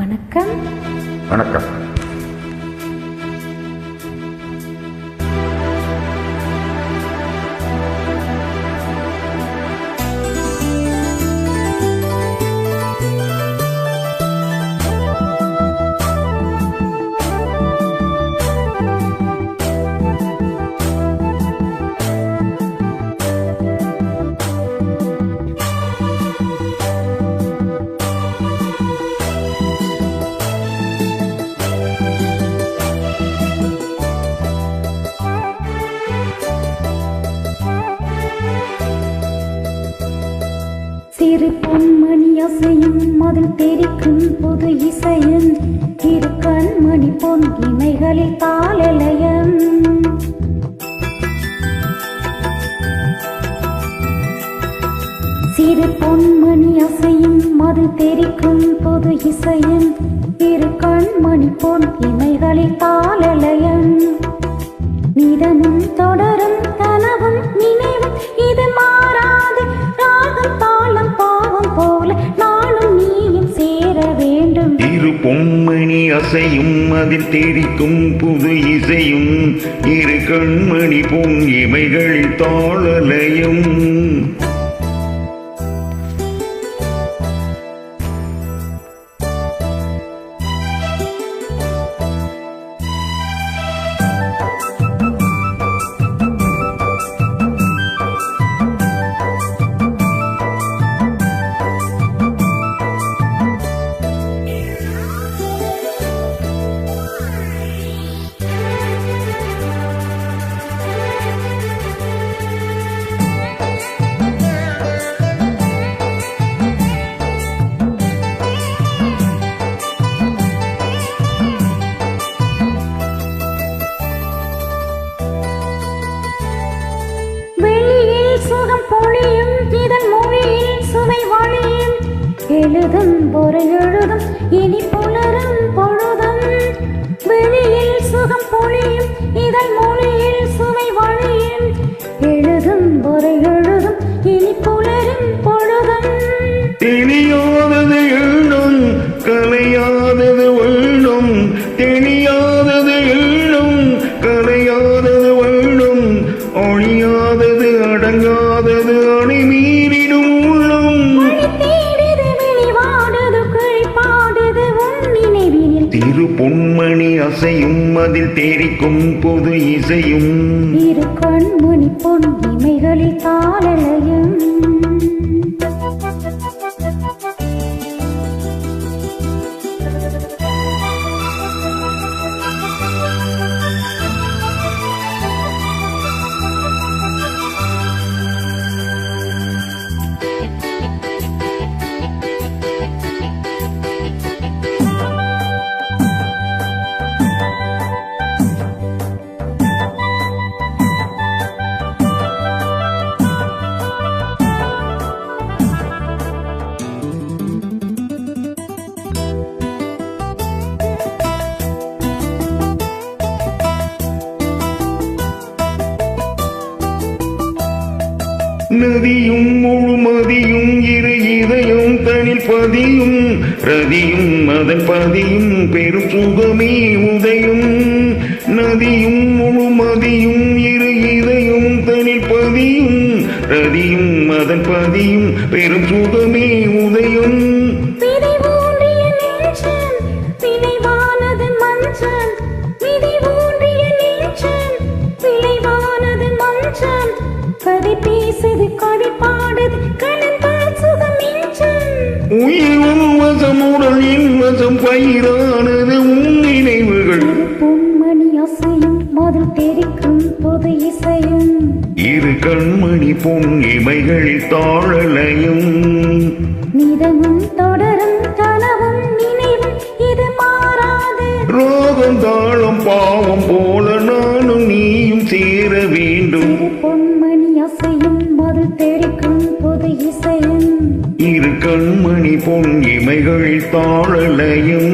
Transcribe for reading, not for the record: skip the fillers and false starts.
வணக்கம். வணக்கம். சிறு பொன்மணி அசையும் அதில் தெரிக்கும் புது இசையும் இரு கண்மணி பொன் இமைகளில் தாளலயம். சிறு பொன்மணி அசையும் அதில் தெரிக்கும் புது இசையும் இரு கண்மணி பொன் இமைகளில் தாளலயம். நிதமும் தொடரும் கனவும் நினைவும் இது மாறாது ராகம் தாளம் பாவம் போல நானும் நீயும் சேர வேண்டும். இரு பொன்மணி அசையும் அதில் தெரிக்கும் புது இசையும் இரு கண்மணி பொன் இமைகளில் தாளலயம். எழுதும் பொருள் எழுதும் இனி புலரும் பொழுதும் வெளியில் சுகம் பொழியும் இதழ் மொழியில் சுவை வழியும். எழுதும் பொருள் எழுதும் இனி புலரும் பொழுதும் தெரியாதது எண்ணும் கலையாதது வெள்ளும் தெரியாதது எண்ணும் கலையாதது வெள்ளும் அழியாதது அடங்காதது அணை மீறிடும் உள்ளம். திரு பொன்மணி அசையும் அதில் தெரிக்கும் பொது இசையும் இரு கண்மணி பொன் இமைகளில் தாளலயம். நதியும் முழுமதியும் இரு இதயம் தனில் பதியும் ரதியும் அதன் பதியும் பெரும் சுகமே உதயும். நதியும் முழுமதியும் இரு இதயம் தனில் பதியும் ரதியும் அதன் பதியும் பெரும் சுகமே உதயம். கதை பேசுது கதை பாடுது கலந்தால் சுகம் மிஞ்சும். உயிர் உன்வசம் உடல் இன்வசம் பயிரானது உன் நினைவுகள். பொன்மணி அசையும் அதில் தெரிக்கும் பொது இசையும் இரு கண்மணி பொன் இமைகளில் தாளலயம். நிதமும் தொடரும் கனவும் நினைவும் இது மாறாது ரோகம் தாளம் பாவம் போல நானும் நீயும் சேர வேண்டும். பொன்மணி அசையும் அதில் தெரிக்கும் பொது இசையும் இரு கண்மணி பொன் இமைகளில் தாளலயம்.